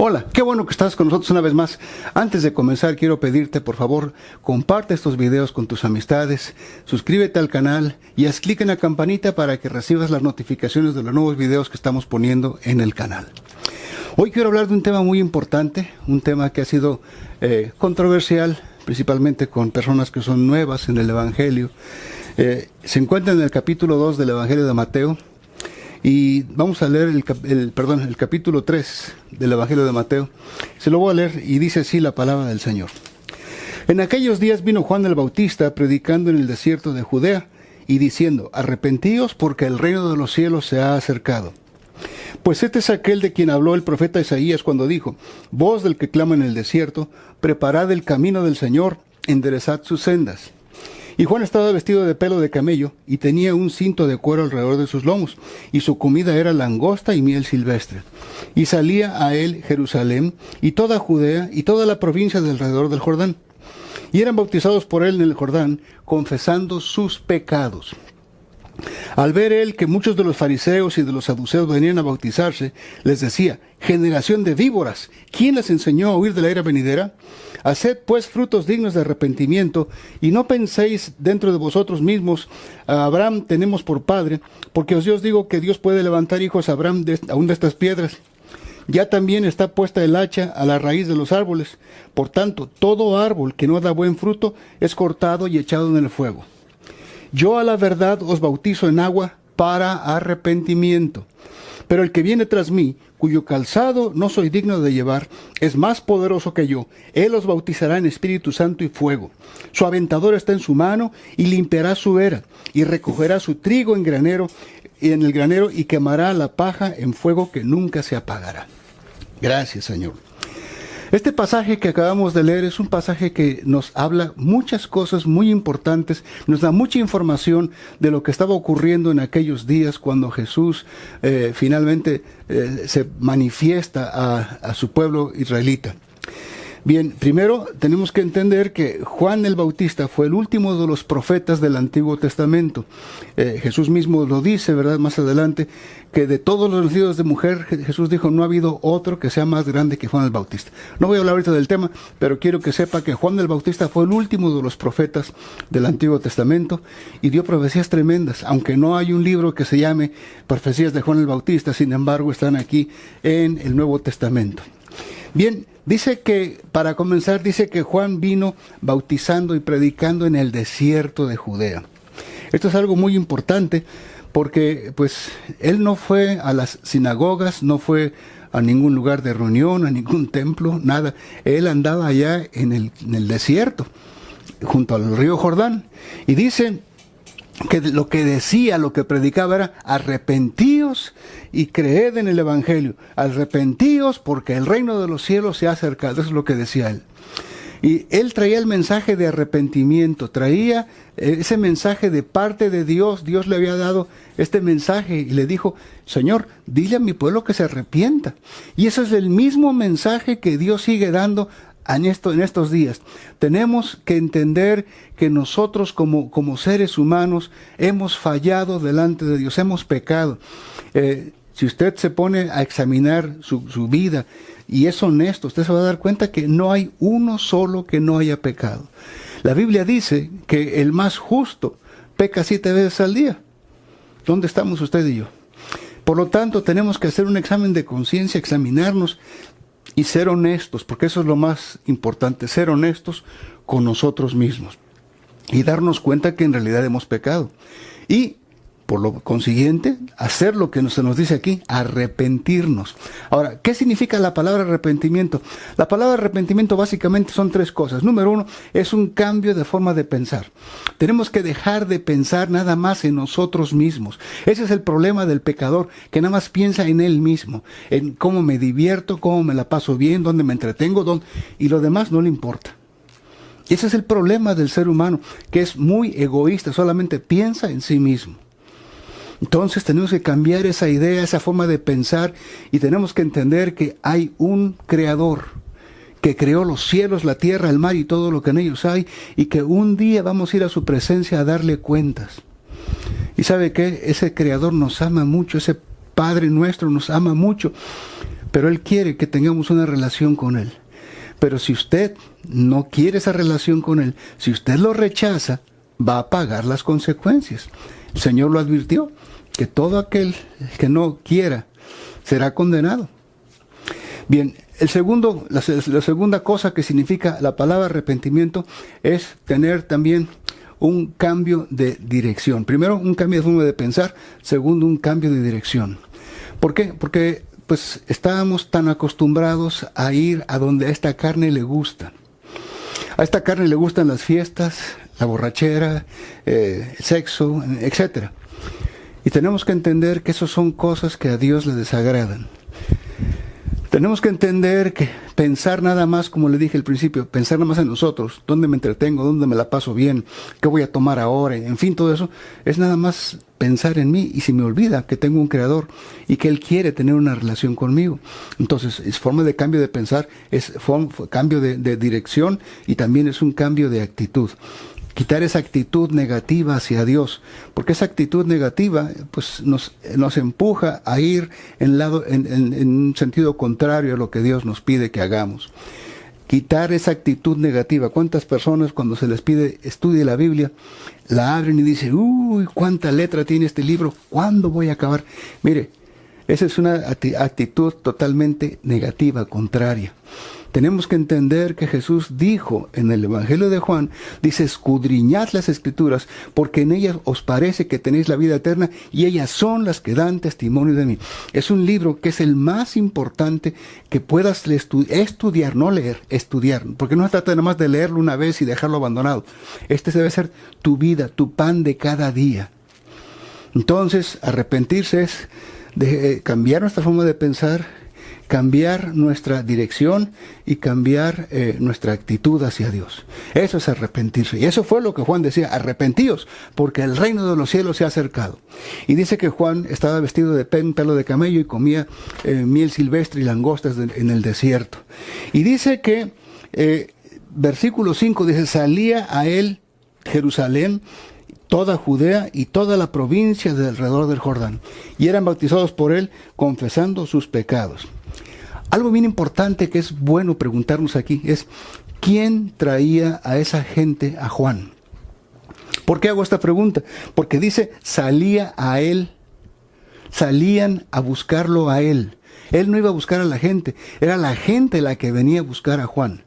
Hola, qué bueno que estás con nosotros una vez más. Antes de comenzar, quiero pedirte, por favor, comparte estos videos con tus amistades, suscríbete al canal y haz clic en la campanita para que recibas las notificaciones de los nuevos videos que estamos poniendo en el canal. Hoy quiero hablar de un tema muy importante, un tema que ha sido controversial, principalmente con personas que son nuevas en el Evangelio. Se encuentra en el capítulo 2 del Evangelio de Mateo. Y vamos a leer el capítulo 3 del Evangelio de Mateo. Se lo voy a leer y dice así la palabra del Señor. En aquellos días vino Juan el Bautista predicando en el desierto de Judea y diciendo: arrepentíos porque el reino de los cielos se ha acercado. Pues este es aquel de quien habló el profeta Isaías cuando dijo: voz del que clama en el desierto, preparad el camino del Señor, enderezad sus sendas. Y Juan estaba vestido de pelo de camello y tenía un cinto de cuero alrededor de sus lomos, y su comida era langosta y miel silvestre. Y salía a él Jerusalén y toda Judea y toda la provincia de alrededor del Jordán. Y eran bautizados por él en el Jordán, confesando sus pecados. Al ver él que muchos de los fariseos y de los saduceos venían a bautizarse, les decía: generación de víboras, ¿quién les enseñó a huir de la ira venidera? Haced pues frutos dignos de arrepentimiento, y no penséis dentro de vosotros mismos: a Abraham tenemos por padre, porque os digo que Dios puede levantar hijos a Abraham aún de estas piedras. Ya también está puesta el hacha a la raíz de los árboles. Por tanto, todo árbol que no da buen fruto es cortado y echado en el fuego. Yo a la verdad os bautizo en agua para arrepentimiento. Pero el que viene tras mí, cuyo calzado no soy digno de llevar, es más poderoso que yo. Él os bautizará en Espíritu Santo y fuego. Su aventador está en su mano y limpiará su era, y recogerá su trigo en el granero y quemará la paja en fuego que nunca se apagará. Gracias, Señor. Este pasaje que acabamos de leer es un pasaje que nos habla muchas cosas muy importantes, nos da mucha información de lo que estaba ocurriendo en aquellos días cuando Jesús finalmente se manifiesta a su pueblo israelita. Bien, primero tenemos que entender que Juan el Bautista fue el último de los profetas del Antiguo Testamento. Jesús mismo lo dice, ¿verdad? Más adelante, que de todos los nacidos de mujer, Jesús dijo: no ha habido otro que sea más grande que Juan el Bautista. No voy a hablar ahorita del tema, pero quiero que sepa que Juan el Bautista fue el último de los profetas del Antiguo Testamento y dio profecías tremendas. Aunque no hay un libro que se llame Profecías de Juan el Bautista, sin embargo están aquí en el Nuevo Testamento. Bien, para comenzar, dice que Juan vino bautizando y predicando en el desierto de Judea. Esto es algo muy importante porque pues él no fue a las sinagogas, no fue a ningún lugar de reunión, a ningún templo, nada. Él andaba allá en el desierto, junto al río Jordán. Y dice que lo que predicaba era: arrepentíos y creed en el Evangelio. Arrepentíos porque el reino de los cielos se ha acercado. Eso es lo que decía él. Y él traía el mensaje de arrepentimiento, traía ese mensaje de parte de Dios. Dios le había dado este mensaje y le dijo: Señor, dile a mi pueblo que se arrepienta. Y ese es el mismo mensaje que Dios sigue dando en estos días. Tenemos que entender que nosotros como seres humanos hemos fallado delante de Dios, hemos pecado. Si usted se pone a examinar su vida y es honesto, usted se va a dar cuenta que no hay uno solo que no haya pecado. La Biblia dice que el más justo peca 7 veces al día. ¿Dónde estamos usted y yo? Por lo tanto, tenemos que hacer un examen de conciencia, examinarnos y ser honestos, porque eso es lo más importante, ser honestos con nosotros mismos y darnos cuenta que en realidad hemos pecado. Y por lo consiguiente, hacer lo que se nos dice aquí: arrepentirnos. Ahora, ¿qué significa la palabra arrepentimiento? La palabra arrepentimiento básicamente son 3 cosas. Número 1, es un cambio de forma de pensar. Tenemos que dejar de pensar nada más en nosotros mismos. Ese es el problema del pecador, que nada más piensa en él mismo, en cómo me divierto, cómo me la paso bien, dónde me entretengo, y lo demás no le importa. Ese es el problema del ser humano, que es muy egoísta, solamente piensa en sí mismo. Entonces tenemos que cambiar esa idea, esa forma de pensar, y tenemos que entender que hay un creador que creó los cielos, la tierra, el mar y todo lo que en ellos hay, y que un día vamos a ir a su presencia a darle cuentas. ¿Y sabe qué? Ese creador nos ama mucho, ese Padre nuestro nos ama mucho, pero Él quiere que tengamos una relación con Él. Pero si usted no quiere esa relación con Él, si usted lo rechaza, va a pagar las consecuencias. El Señor lo advirtió, que todo aquel que no quiera será condenado. Bien, la segunda cosa que significa la palabra arrepentimiento es tener también un cambio de dirección. Primero, un cambio de forma de pensar. Segundo, un cambio de dirección. ¿Por qué? Porque pues estábamos tan acostumbrados a ir a donde a esta carne le gusta. A esta carne le gustan las fiestas, la borrachera, el sexo, etc. Y tenemos que entender que esas son cosas que a Dios le desagradan. Tenemos que entender que pensar nada más, como le dije al principio, pensar nada más en nosotros, dónde me entretengo, dónde me la paso bien, qué voy a tomar ahora, en fin, todo eso, es nada más pensar en mí, y si me olvida que tengo un Creador y que Él quiere tener una relación conmigo. Entonces, es forma de cambio de pensar, es cambio de dirección, y también es un cambio de actitud. Quitar esa actitud negativa hacia Dios, porque esa actitud negativa pues nos empuja a ir en un sentido contrario a lo que Dios nos pide que hagamos. Quitar esa actitud negativa. ¿Cuántas personas cuando se les pide estudie la Biblia, la abren y dicen, uy, cuánta letra tiene este libro, ¿cuándo voy a acabar? Mire, esa es una actitud totalmente negativa, contraria. Tenemos que entender que Jesús dijo en el Evangelio de Juan, dice, escudriñad las Escrituras, porque en ellas os parece que tenéis la vida eterna, y ellas son las que dan testimonio de mí. Es un libro que es el más importante que puedas estudiar, no leer, estudiar, porque no se trata nada más de leerlo una vez y dejarlo abandonado. Este debe ser tu vida, tu pan de cada día. Entonces, arrepentirse es de cambiar nuestra forma de pensar, cambiar nuestra dirección y cambiar nuestra actitud hacia Dios. Eso es arrepentirse. Y eso fue lo que Juan decía, arrepentíos, porque el reino de los cielos se ha acercado. Y dice que Juan estaba vestido de pelo de camello y comía miel silvestre y langostas en el desierto. Y dice que, versículo 5, dice, salía a él Jerusalén, toda Judea y toda la provincia de alrededor del Jordán, y eran bautizados por él, confesando sus pecados. Algo bien importante que es bueno preguntarnos aquí es, ¿quién traía a esa gente a Juan? ¿Por qué hago esta pregunta? Porque dice, salía a él, salían a buscarlo a él. Él no iba a buscar a la gente, era la gente la que venía a buscar a Juan.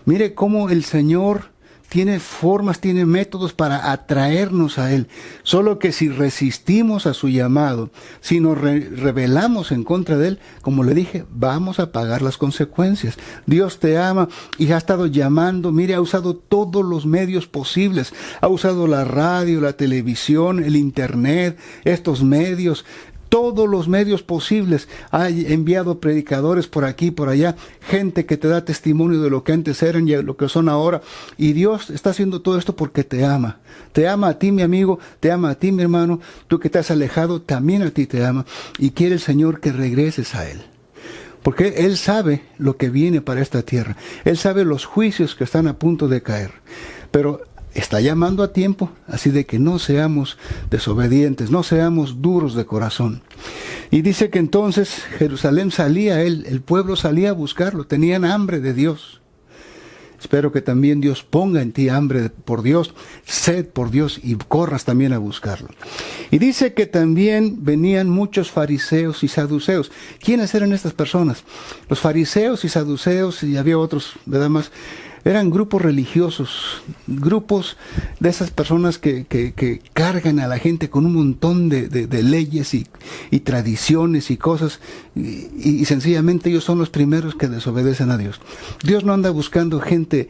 Mire cómo el Señor tiene formas, tiene métodos para atraernos a Él. Solo que si resistimos a su llamado, si nos rebelamos en contra de Él, como le dije, vamos a pagar las consecuencias. Dios te ama y ha estado llamando. Mire, ha usado todos los medios posibles. Ha usado la radio, la televisión, el internet, estos medios. Todos los medios posibles. Ha enviado predicadores por aquí y por allá, gente que te da testimonio de lo que antes eran y lo que son ahora. Y Dios está haciendo todo esto porque te ama. Te ama a ti, mi amigo, te ama a ti, mi hermano. Tú que te has alejado, también a ti te ama. Y quiere el Señor que regreses a Él. Porque Él sabe lo que viene para esta tierra. Él sabe los juicios que están a punto de caer. Pero está llamando a tiempo, así de que no seamos desobedientes, no seamos duros de corazón. Y dice que entonces Jerusalén salía, el pueblo salía a buscarlo, tenían hambre de Dios. Espero que también Dios ponga en ti hambre por Dios, sed por Dios, y corras también a buscarlo. Y dice que también venían muchos fariseos y saduceos. ¿Quiénes eran estas personas? Los fariseos y saduceos, y había otros, ¿verdad? Más. Eran grupos religiosos, grupos de esas personas que cargan a la gente con un montón de leyes y tradiciones y cosas, y sencillamente ellos son los primeros que desobedecen a Dios. Dios no anda buscando gente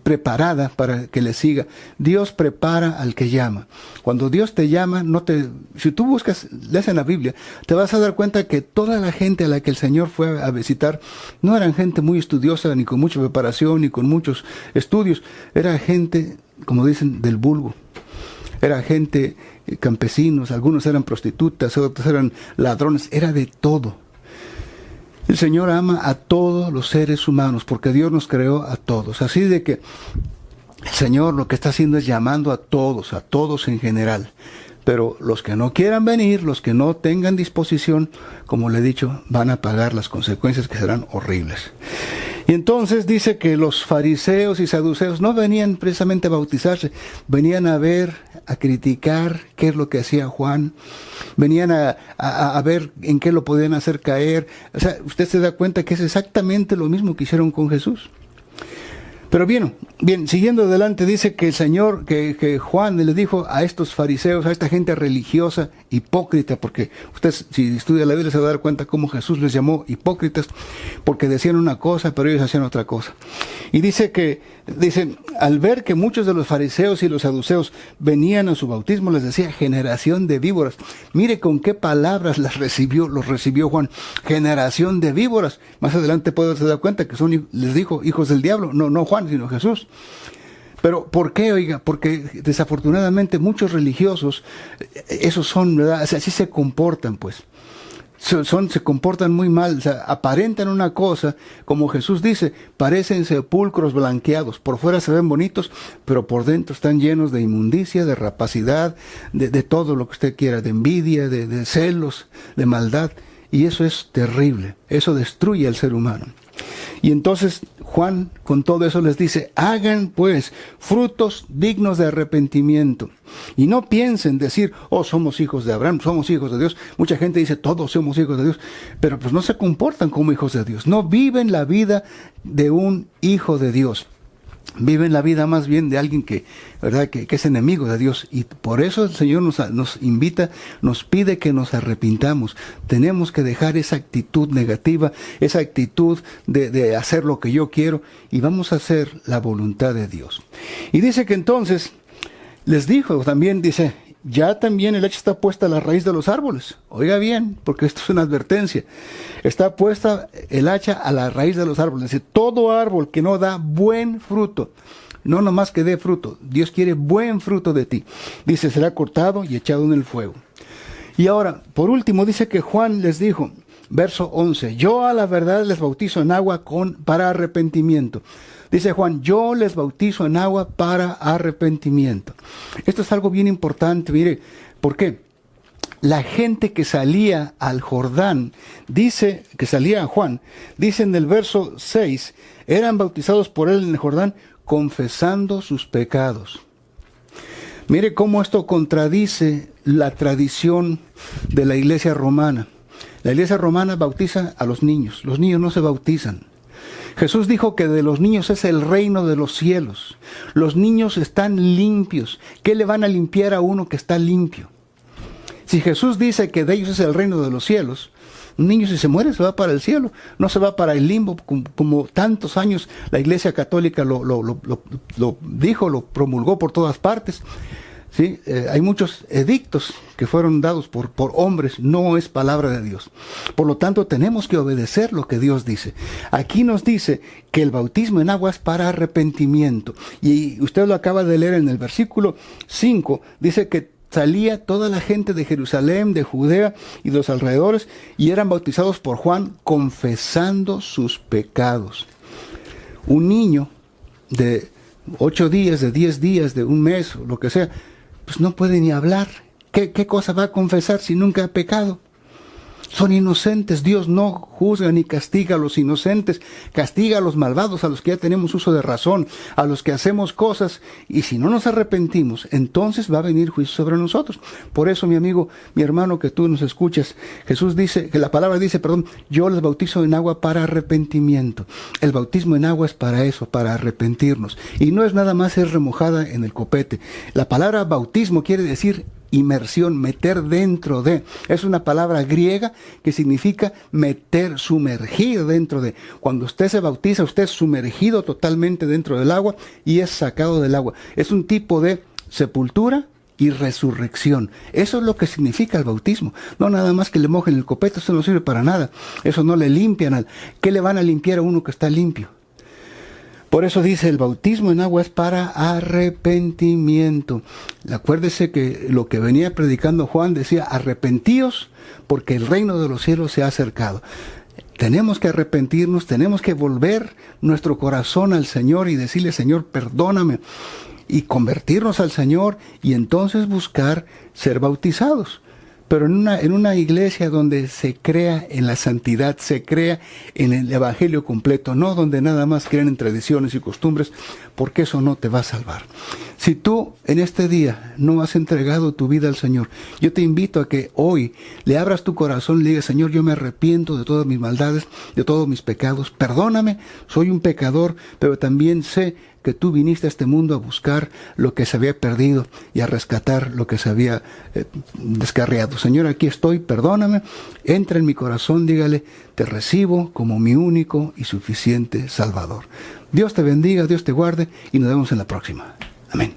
preparada para que le siga. Dios prepara al que llama. Cuando Dios te llama, si tú lees en la Biblia, te vas a dar cuenta que toda la gente a la que el Señor fue a visitar no eran gente muy estudiosa, ni con mucha preparación, ni con muchos estudios. Era gente, como dicen, del vulgo. Era gente, campesinos, algunos eran prostitutas, otros eran ladrones, era de todo. El Señor ama a todos los seres humanos, porque Dios nos creó a todos. Así de que el Señor lo que está haciendo es llamando a todos en general. Pero los que no quieran venir, los que no tengan disposición, como le he dicho, van a pagar las consecuencias que serán horribles. Y entonces dice que los fariseos y saduceos no venían precisamente a bautizarse, venían a ver, a criticar qué es lo que hacía Juan, venían a ver en qué lo podían hacer caer. O sea, usted se da cuenta que es exactamente lo mismo que hicieron con Jesús. Pero bien, siguiendo adelante, dice que el Señor, que Juan le dijo a estos fariseos, a esta gente religiosa, hipócrita, porque usted si estudia la Biblia se va a dar cuenta cómo Jesús les llamó hipócritas, porque decían una cosa, pero ellos hacían otra cosa. Y dice, al ver que muchos de los fariseos y los saduceos venían a su bautismo, les decía, generación de víboras. Mire con qué palabras los recibió Juan, generación de víboras. Más adelante puede darse dar cuenta que les dijo, hijos del diablo, no Juan, sino Jesús. Pero ¿por qué, oiga? Porque desafortunadamente muchos religiosos, esos son, ¿verdad? O sea, así se comportan, pues. Se comportan muy mal, o sea, aparentan una cosa, como Jesús dice, parecen sepulcros blanqueados, por fuera se ven bonitos, pero por dentro están llenos de inmundicia, de rapacidad, de todo lo que usted quiera, de envidia, de celos, de maldad, y eso es terrible, eso destruye al ser humano. Y entonces Juan con todo eso les dice, hagan pues frutos dignos de arrepentimiento. Y no piensen decir, oh, somos hijos de Abraham, somos hijos de Dios. Mucha gente dice, todos somos hijos de Dios, pero pues no se comportan como hijos de Dios. No viven la vida de un hijo de Dios. Viven la vida más bien de alguien que es enemigo de Dios. Y por eso el Señor nos invita, nos pide que nos arrepintamos. Tenemos que dejar esa actitud negativa, esa actitud de hacer lo que yo quiero, y vamos a hacer la voluntad de Dios. Y dice que entonces, les dijo también, dice, ya también el hacha está puesta a la raíz de los árboles. Oiga bien, porque esto es una advertencia. Está puesta el hacha a la raíz de los árboles. Dice, todo árbol que no da buen fruto, no nomás que dé fruto, Dios quiere buen fruto de ti. Dice, será cortado y echado en el fuego. Y ahora, por último, dice que Juan les dijo, verso 11, yo a la verdad les bautizo en agua para arrepentimiento. Dice Juan, yo les bautizo en agua para arrepentimiento. Esto es algo bien importante, mire, ¿por qué? La gente que salía al Jordán, dice, que salía a Juan, dice en el verso 6, eran bautizados por él en el Jordán, confesando sus pecados. Mire cómo esto contradice la tradición de la iglesia romana. La iglesia romana bautiza a los niños no se bautizan. Jesús dijo que de los niños es el reino de los cielos. Los niños están limpios. ¿Qué le van a limpiar a uno que está limpio? Si Jesús dice que de ellos es el reino de los cielos, un niño si se muere se va para el cielo, no se va para el limbo, como tantos años la Iglesia Católica lo dijo, lo promulgó por todas partes. ¿Sí? Hay muchos edictos que fueron dados por hombres, no es palabra de Dios. Por lo tanto, tenemos que obedecer lo que Dios dice. Aquí nos dice que el bautismo en agua es para arrepentimiento. Y usted lo acaba de leer en el versículo 5, dice que salía toda la gente de Jerusalén, de Judea y de los alrededores, y eran bautizados por Juan, confesando sus pecados. Un niño de 8 días, de 10 días, de un mes, o lo que sea, pues no puede ni hablar. ¿Qué cosa va a confesar si nunca ha pecado? Son inocentes. Dios no juzga ni castiga a los inocentes. Castiga a los malvados, a los que ya tenemos uso de razón, a los que hacemos cosas. Y si no nos arrepentimos, entonces va a venir juicio sobre nosotros. Por eso, mi amigo, mi hermano, que tú nos escuchas, Jesús dice, que la palabra dice, yo les bautizo en agua para arrepentimiento. El bautismo en agua es para eso, para arrepentirnos. Y no es nada más ser remojada en el copete. La palabra bautismo quiere decir inmersión, meter dentro de. Es una palabra griega que significa meter, sumergir dentro de. Cuando usted se bautiza, usted es sumergido totalmente dentro del agua y es sacado del agua. Es un tipo de sepultura y resurrección. Eso es lo que significa el bautismo. No nada más que le mojen el copete, eso no sirve para nada. Eso no le limpia nada. ¿Qué le van a limpiar a uno que está limpio? Por eso dice, el bautismo en agua es para arrepentimiento. Acuérdese que lo que venía predicando Juan decía, arrepentíos porque el reino de los cielos se ha acercado. Tenemos que arrepentirnos, tenemos que volver nuestro corazón al Señor y decirle, Señor, perdóname. y convertirnos al Señor y entonces buscar ser bautizados. Pero en una iglesia donde se crea en la santidad, se crea en el evangelio completo, no donde nada más crean en tradiciones y costumbres, porque eso no te va a salvar. Si tú en este día no has entregado tu vida al Señor, yo te invito a que hoy le abras tu corazón y le digas: Señor, yo me arrepiento de todas mis maldades, de todos mis pecados, perdóname, soy un pecador, pero también sé que tú viniste a este mundo a buscar lo que se había perdido y a rescatar lo que se había descarriado. Señor, aquí estoy, perdóname, entra en mi corazón, dígale: te recibo como mi único y suficiente Salvador. Dios te bendiga, Dios te guarde y nos vemos en la próxima.